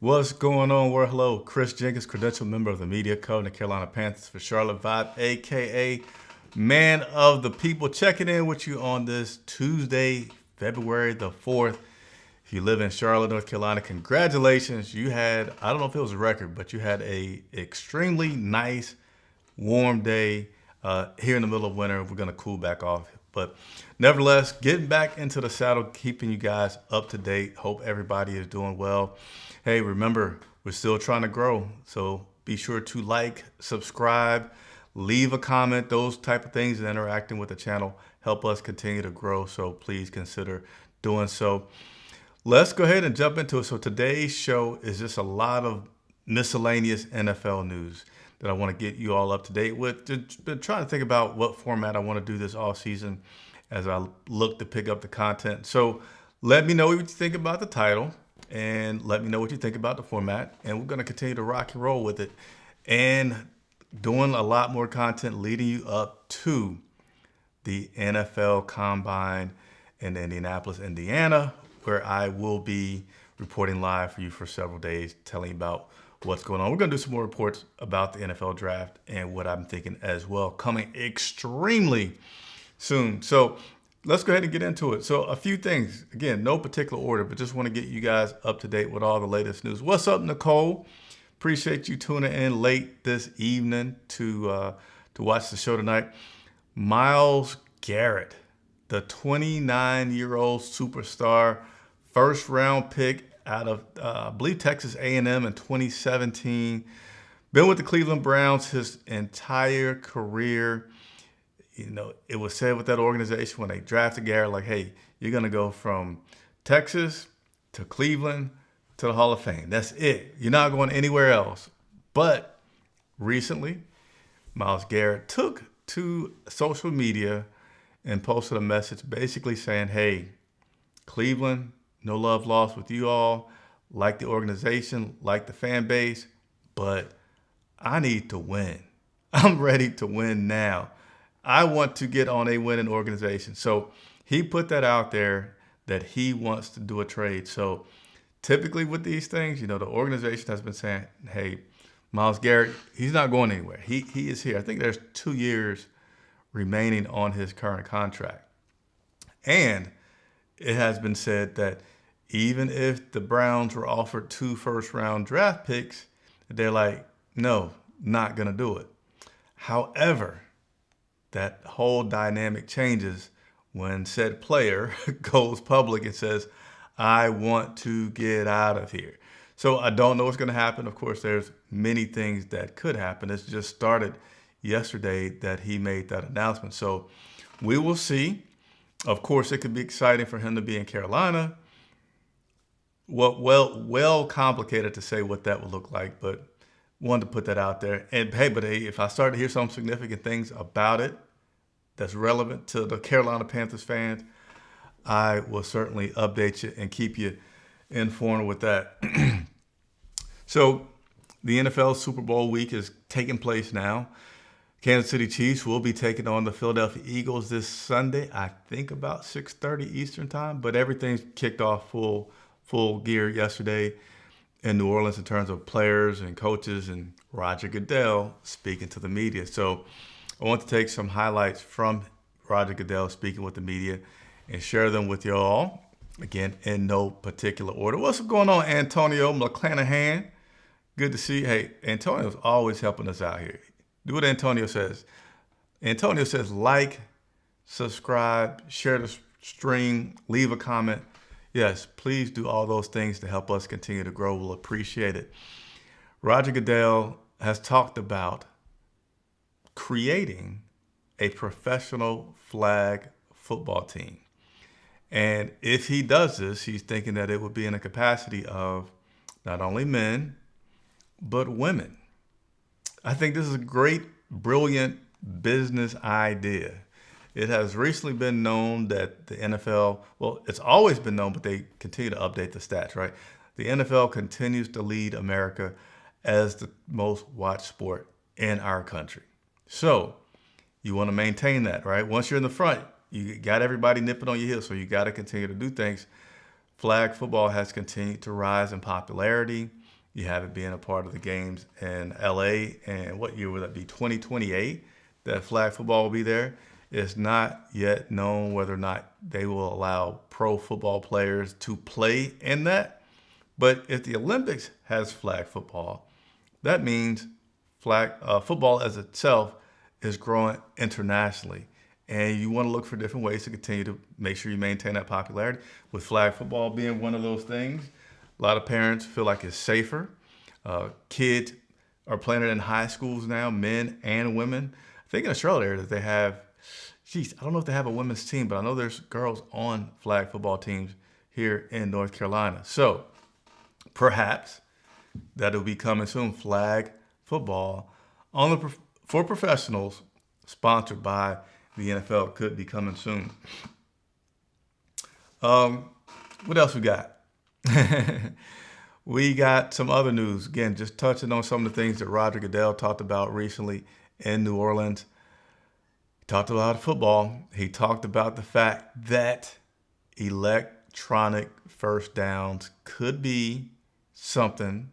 What's going on, world? Hello, Chris Jenkins, credential member of the media code in the Carolina Panthers for Charlotte Vibe, aka Man of the People, checking in with you on this Tuesday, February the 4th. If you live in Charlotte, North Carolina, congratulations. You had, I don't know if it was a record, but you had a extremely nice, warm day here in the middle of winter. We're going to cool back off. But nevertheless, getting back into the saddle, keeping you guys up to date. Hope everybody is doing well. Hey, remember, we're still trying to grow. So be sure to like, subscribe, leave a comment. Those type of things and interacting with the channel help us continue to grow. So please consider doing so. Let's go ahead and jump into it. So today's show is just a lot of miscellaneous NFL news that I want to get you all up to date with. Just been trying to think about what format I want to do this off season as I look to pick up the content. So let me know what you think about the title and let me know what you think about the format. And we're going to continue to rock and roll with it and doing a lot more content leading you up to the NFL Combine in Indianapolis, Indiana, where I will be reporting live for you for several days, telling you about what's going on. We're going to do some more reports about the NFL draft and what I'm thinking as well, coming extremely soon. So let's go ahead and get into it. So a few things, again, no particular order, but just want to get you guys up to date with all the latest news. What's up, Nicole? Appreciate you tuning in late this evening to watch the show tonight. Myles Garrett, the 29-year-old superstar, first round pick out of, I believe, Texas A&M in 2017. Been with the Cleveland Browns his entire career. You know, it was said with that organization when they drafted Garrett, like, hey, you're going to go from Texas to Cleveland to the Hall of Fame. That's it. You're not going anywhere else. But recently, Myles Garrett took to social media and posted a message basically saying, hey, Cleveland, no love lost with you all, like the organization, like the fan base, but I need to win. I'm ready to win now. I want to get on a winning organization. So he put that out there that he wants to do a trade. So typically with these things, you know, the organization has been saying, hey, Myles Garrett, he's not going anywhere. He is here. I think there's 2 years remaining on his current contract. And it has been said that even if the Browns were offered 2 first-round draft picks, they're like, no, not going to do it. However, that whole dynamic changes when said player goes public and says, I want to get out of here. So I don't know what's going to happen. Of course, there's many things that could happen. It's just started yesterday that he made that announcement. So we will see. Of course, it could be exciting for him to be in Carolina. Well complicated to say what that would look like, but wanted to put that out there. And hey, if I start to hear some significant things about it that's relevant to the Carolina Panthers fans, I will certainly update you and keep you informed with that. So the NFL Super Bowl week is taking place now. Kansas City Chiefs will be taking on the Philadelphia Eagles this Sunday, I think about 6:30 Eastern time, but everything's kicked off full gear yesterday in New Orleans in terms of players and coaches and Roger Goodell speaking to the media. So I want to take some highlights from Roger Goodell speaking with the media and share them with you all, again, in no particular order. What's going on, Antonio McClanahan? Good to see you. Hey, Antonio's always helping us out here. Do what Antonio says. Antonio says like, subscribe, share the stream, leave a comment. Yes, please do all those things to help us continue to grow. We'll appreciate it. Roger Goodell has talked about creating a professional flag football team. And if he does this, he's thinking that it would be in a capacity of not only men, but women. I think this is a great, brilliant business idea. It has recently been known that the NFL, well, it's always been known, but they continue to update the stats, right? The NFL continues to lead America as the most watched sport in our country. So you want to maintain that, right? Once you're in the front, you got everybody nipping on your heels, so you got to continue to do things. Flag football has continued to rise in popularity. You have it being a part of the games in LA. And what year would that be? 2028 that flag football will be there. It's not yet known whether or not they will allow pro football players to play in that. But if the Olympics has flag football, that means flag football as itself is growing internationally. And you want to look for different ways to continue to make sure you maintain that popularity. With flag football being one of those things, a lot of parents feel like it's safer. Kids are playing it in high schools now, men and women. I think in the Charlotte area that they have, I don't know if they have a women's team, but I know there's girls on flag football teams here in North Carolina. So perhaps that'll be coming soon. Flag football for professionals, sponsored by the NFL, could be coming soon. What else we got? We got some other news. Again, just touching on some of the things that Roger Goodell talked about recently in New Orleans. He talked about football. He talked about the fact that electronic first downs could be something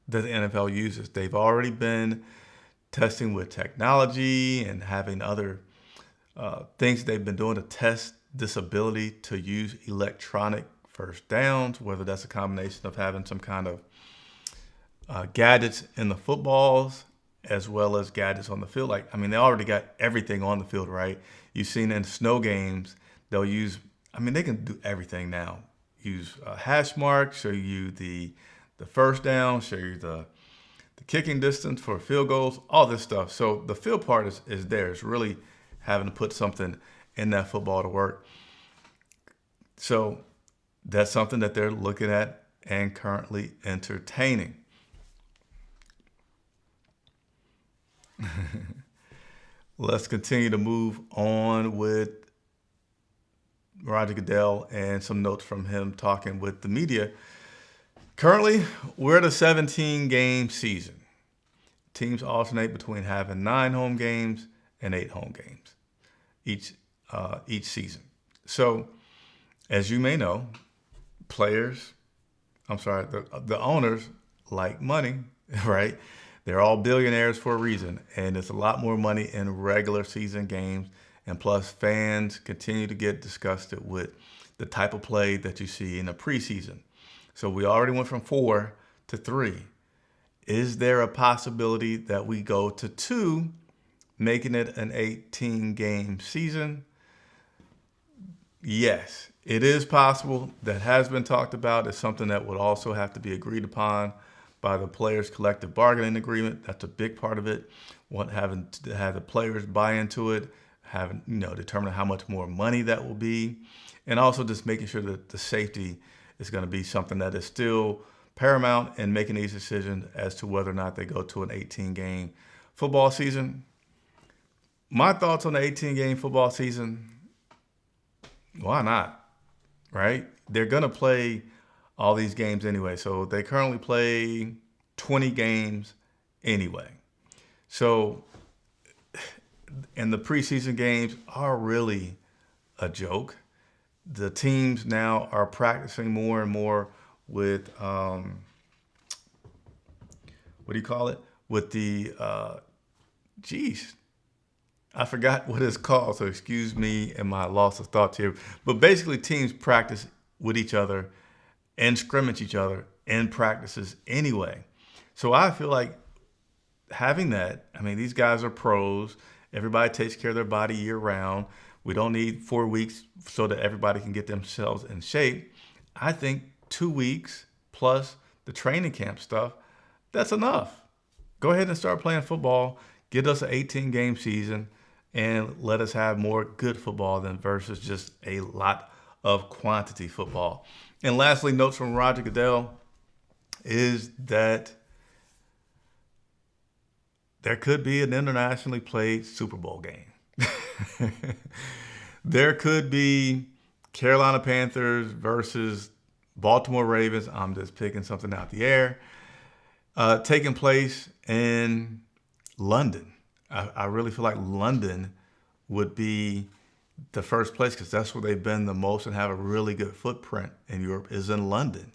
that the NFL uses. They've already been testing with technology and having other things they've been doing to test this ability to use electronic first downs, whether that's a combination of having some kind of gadgets in the footballs as well as gadgets on the field. They already got everything on the field, right? You've seen in snow games, they'll use, they can do everything now. Use a hash mark, show you the first down, show you the kicking distance for field goals, all this stuff. So the field part is there. It's really having to put something in that football to work. So that's something that they're looking at and currently entertaining. Let's continue to move on with Roger Goodell and some notes from him talking with the media. Currently, we're at a 17-game season. Teams alternate between having 9 home games and 8 home games each season. So, as you may know, the owners like money, right? They're all billionaires for a reason, and it's a lot more money in regular season games. And plus, fans continue to get disgusted with the type of play that you see in the preseason. So we already went from 4 to 3. Is there a possibility that we go to 2, making it an 18-game season? Yes, it is possible. That has been talked about. It's something that would also have to be agreed upon by the players' collective bargaining agreement. That's a big part of it. Having to have the players buy into it, determine how much more money that will be, and also just making sure that the safety is going to be something that is still paramount in making these decisions as to whether or not they go to an 18-game football season. My thoughts on the 18-game football season: why not? Right? They're going to play all these games anyway. So they currently play 20 games anyway. So, and the preseason games are really a joke. The teams now are practicing more and more with, with the, I forgot what it's called, so excuse me and my loss of thoughts here. But basically, teams practice with each other and scrimmage each other in practices anyway. So I feel like having that, these guys are pros. Everybody takes care of their body year round. We don't need 4 weeks so that everybody can get themselves in shape. I think 2 weeks plus the training camp stuff, that's enough. Go ahead and start playing football. Get us an 18-game season and let us have more good football than versus just a lot of quantity football. And lastly, notes from Roger Goodell is that there could be an internationally played Super Bowl game. There could be Carolina Panthers versus Baltimore Ravens. I'm just picking something out the air. Taking place in London. I really feel like London would be the first place because that's where they've been the most and have a really good footprint in Europe is in London.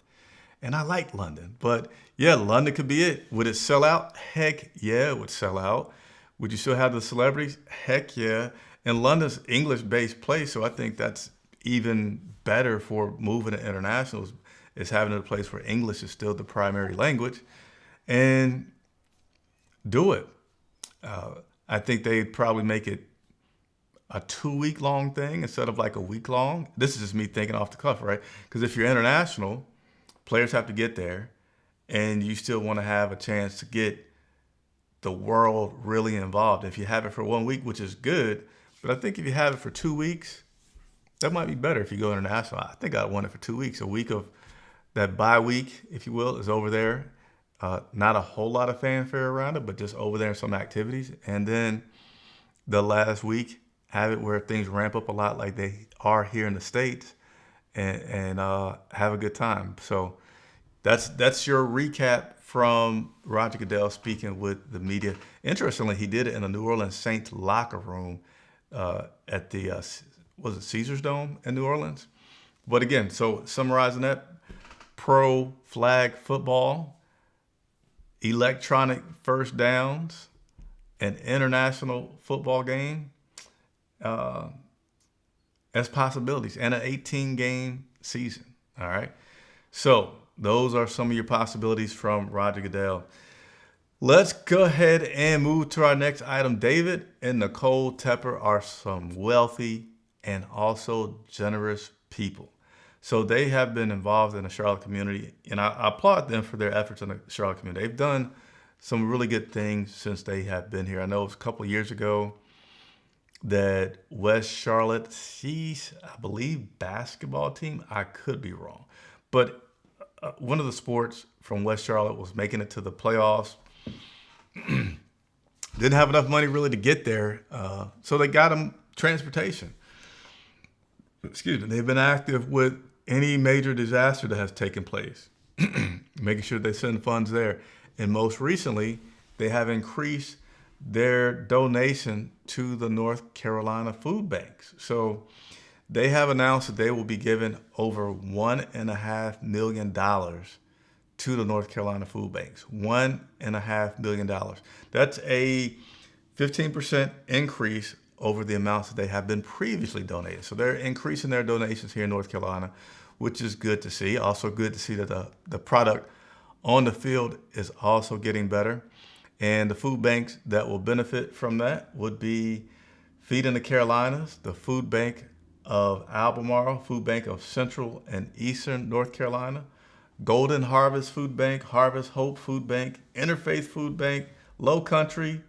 And I like London. But yeah, London could be it. Would it sell out? Heck yeah, it would sell out. Would you still have the celebrities? Heck yeah. And London's English-based place, so I think that's even better for moving to internationals, is having a place where English is still the primary language. And do it. I think they'd probably make it a 2-week long thing instead of like a week long. This is just me thinking off the cuff, right? Because if you're international, players have to get there, and you still want to have a chance to get the world really involved. If you have it for 1 week, which is good, but I think if you have it for 2 weeks, that might be better if you go international. I think I want it for 2 weeks. A week of that bye week, if you will, is over there. Not a whole lot of fanfare around it, but just over there in some activities. And then the last week, have it where things ramp up a lot like they are here in the States, and have a good time. So that's your recap from Roger Goodell speaking with the media. Interestingly, he did it in a New Orleans Saints locker room at the, was it Caesars Dome in New Orleans? But again, so summarizing that, pro flag football, electronic first downs, an international football game as possibilities, and an 18-game season. All right. So those are some of your possibilities from Roger Goodell. Let's go ahead and move to our next item. David and Nicole Tepper are some wealthy and also generous people. So they have been involved in the Charlotte community, and I applaud them for their efforts in the Charlotte community. They've done some really good things since they have been here. I know it was a couple of years ago that West Charlotte, I believe, basketball team, I could be wrong, but one of the sports from West Charlotte was making it to the playoffs. Didn't have enough money really to get there, so they got them transportation. Excuse me. They've been active with any major disaster that has taken place, making sure they send funds there. And most recently, they have increased their donation to the North Carolina food banks. So they have announced that they will be giving over $1.5 million to the North Carolina food banks. $1.5 million. That's a 15% increase over the amounts that they have been previously donated. So they're increasing their donations here in North Carolina, which is good to see. Also good to see that the product on the field is also getting better. And the food banks that will benefit from that would be Feeding the Carolinas, the Food Bank of Albemarle, Food Bank of Central and Eastern North Carolina, Golden Harvest Food Bank, Harvest Hope Food Bank, Interfaith Food Bank, Low Country,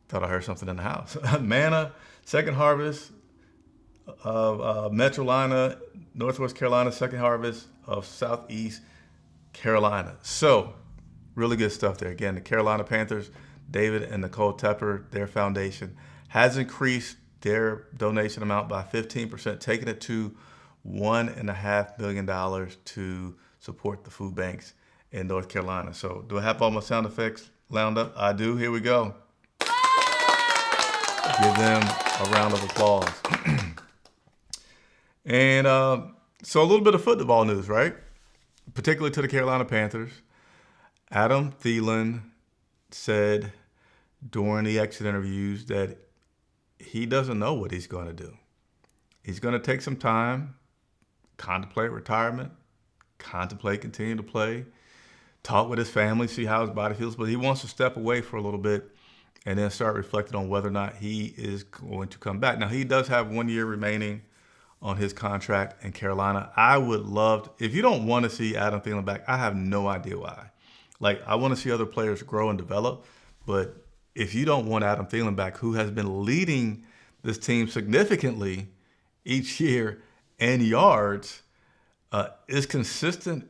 thought I heard something in the house, Manna, Second Harvest of Metrolina, Northwest Carolina, Second Harvest of Southeast Carolina. So really good stuff there. Again, the Carolina Panthers, David and Nicole Tepper, their foundation, has increased their donation amount by 15%, taking it to $1.5 million to support the food banks in North Carolina. So do I have all my sound effects lined up? I do. Here we go. Give them a round of applause. And so a little bit of football news, right? Particularly to the Carolina Panthers. Adam Thielen said during the exit interviews that he doesn't know what he's going to do. He's going to take some time, contemplate retirement, contemplate continuing to play, talk with his family, see how his body feels, but he wants to step away for a little bit and then start reflecting on whether or not he is going to come back. Now, he does have 1 year remaining on his contract in Carolina. I would love, if you don't want to see Adam Thielen back, I have no idea why. Like, I want to see other players grow and develop, but if you don't want Adam Thielen back, who has been leading this team significantly each year in yards, is consistent,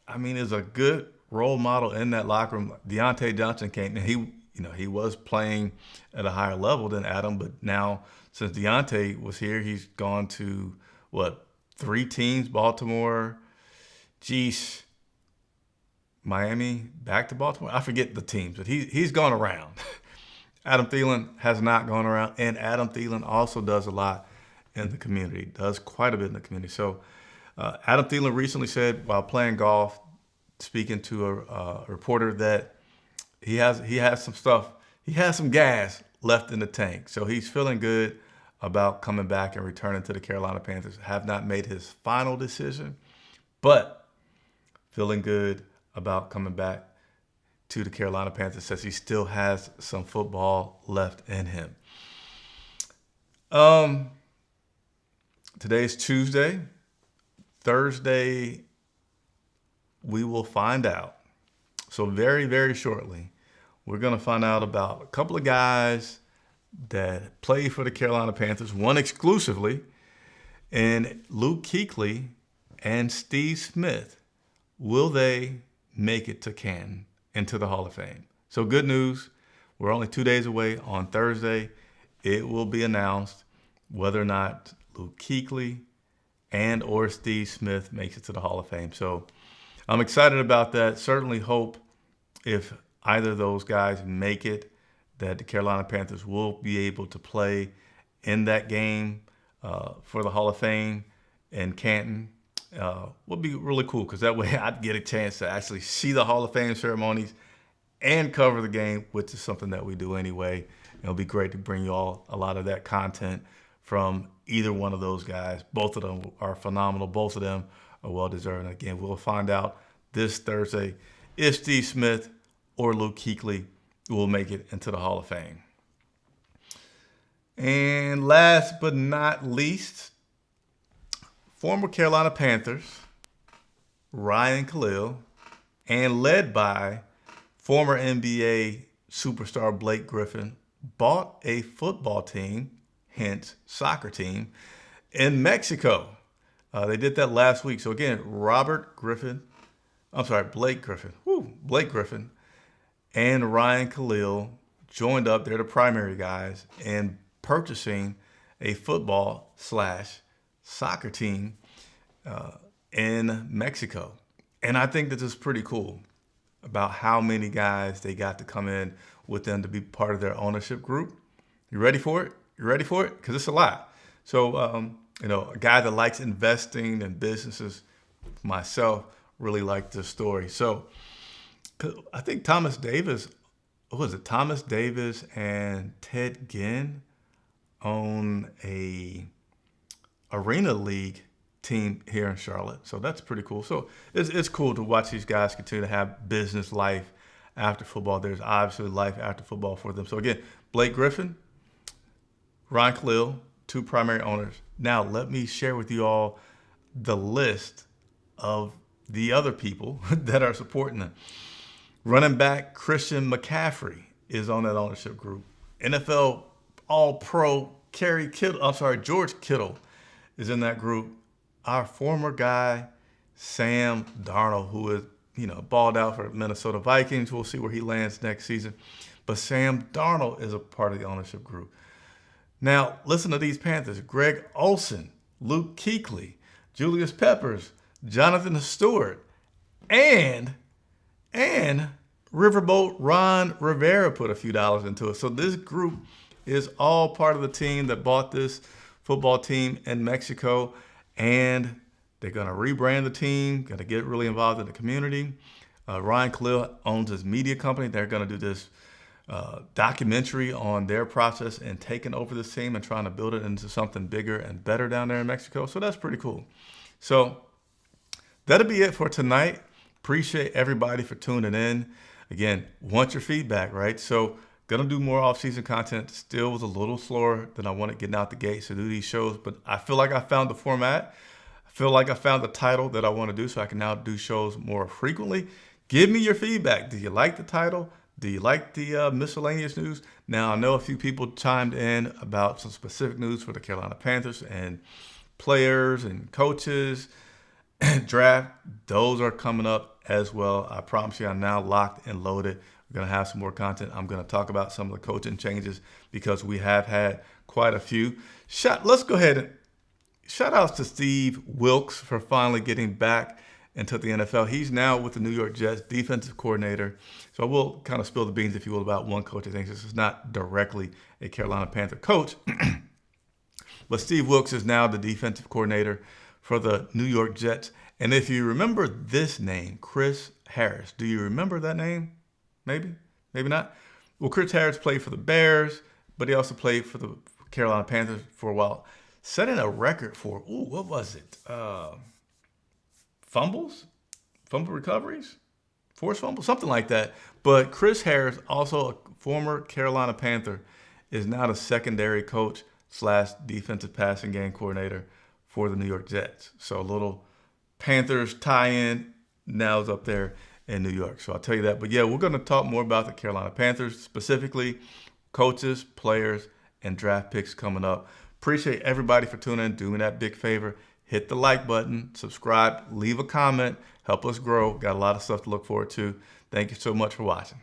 I mean, is a good role model in that locker room. Deontay Johnson came, and he was playing at a higher level than Adam, but now since Deontay was here, he's gone to, 3 teams, Baltimore, Miami, back to Baltimore. I forget the teams, but he's gone around. Adam Thielen has not gone around, and Adam Thielen also does a lot in the community, does quite a bit in the community. So Adam Thielen recently said while playing golf, speaking to a reporter, that he has some gas left in the tank. So he's feeling good about coming back and returning to the Carolina Panthers. Have not made his final decision, but feeling good about coming back to the Carolina Panthers. Says he still has some football left in him. Today's Tuesday. Thursday, we will find out. So very, very shortly, we're going to find out about a couple of guys that play for the Carolina Panthers, one exclusively, and Luke Kuechly and Steve Smith. Will they make it to Canton, into the Hall of Fame? So good news. We're only 2 days away. On Thursday, it will be announced whether or not Luke Kuechly and or Steve Smith makes it to the Hall of Fame. So I'm excited about that. Certainly hope if either of those guys make it, that the Carolina Panthers will be able to play in that game for the Hall of Fame in Canton. Would be really cool, because that way I'd get a chance to actually see the Hall of Fame ceremonies and cover the game, which is something that we do anyway. It'll be great to bring you all a lot of that content from either one of those guys. Both of them are phenomenal. Both of them are well-deserved. And again, we'll find out this Thursday if Steve Smith or Luke Kuechly will make it into the Hall of Fame. And last but not least, former Carolina Panthers, Ryan Khalil, and led by former NBA superstar Blake Griffin, bought a football team, hence soccer team, in Mexico. They did that last week. So again, Blake Griffin, and Ryan Khalil joined up. They're the primary guys in purchasing a football/soccer team in Mexico. And I think that this is pretty cool about how many guys they got to come in with them to be part of their ownership group. You ready for it? Because it's a lot. So, a guy that likes investing in businesses, myself, really like this story. So, I think Thomas Davis and Ted Ginn own a Arena League team here in Charlotte. So that's pretty cool. So it's cool to watch these guys continue to have business life after football. There's obviously life after football for them. So again, Blake Griffin, Ryan Khalil, two primary owners. Now let me share with you all the list of the other people that are supporting them. Running back Christian McCaffrey is on that ownership group. NFL All-Pro George Kittle is in that group. Our former guy, Sam Darnold, who is, balled out for Minnesota Vikings. We'll see where he lands next season. But Sam Darnold is a part of the ownership group. Now, listen to these Panthers. Greg Olsen, Luke Kuechly, Julius Peppers, Jonathan Stewart, and Riverboat Ron Rivera put a few dollars into it. So this group is all part of the team that bought this football team in Mexico, and they're going to rebrand the team, going to get really involved in the community. Ryan Khalil owns his media company. They're going to do this documentary on their process and taking over this team and trying to build it into something bigger and better down there in Mexico. So that's pretty cool. So that'll be it for tonight. Appreciate everybody for tuning in. Again, want your feedback, right? So gonna do more off-season content. Still was a little slower than I wanted getting out the gate to do these shows, but I feel like I found the format. I feel like I found the title that I want to do, so I can now do shows more frequently. Give me your feedback. Do you like the title? Do you like the miscellaneous news? Now, I know a few people chimed in about some specific news for the Carolina Panthers and players and coaches. Draft, those are coming up as well. I promise you, I'm now locked and loaded. We're going to have some more content. I'm going to talk about some of the coaching changes because we have had quite a few. Let's go ahead and shout outs to Steve Wilks for finally getting back into the NFL. He's now with the New York Jets, defensive coordinator. So I will kind of spill the beans, if you will, about one coach. I think this is not directly a Carolina Panther coach, but Steve Wilks is now the defensive coordinator for the New York Jets. And if you remember this name, Chris Harris, do you remember that name? Maybe, maybe not. Well, Chris Harris played for the Bears, but he also played for the Carolina Panthers for a while, setting a record for, what was it? Fumble recoveries, forced fumbles, something like that. But Chris Harris, also a former Carolina Panther, is now the secondary coach / defensive passing game coordinator for the New York Jets. So a little Panthers tie-in now is up there in New York. So I'll tell you that. But yeah, we're going to talk more about the Carolina Panthers, specifically coaches, players, and draft picks coming up. Appreciate everybody for tuning in. Do me that big favor. Hit the like button, subscribe, leave a comment, help us grow. Got a lot of stuff to look forward to. Thank you so much for watching.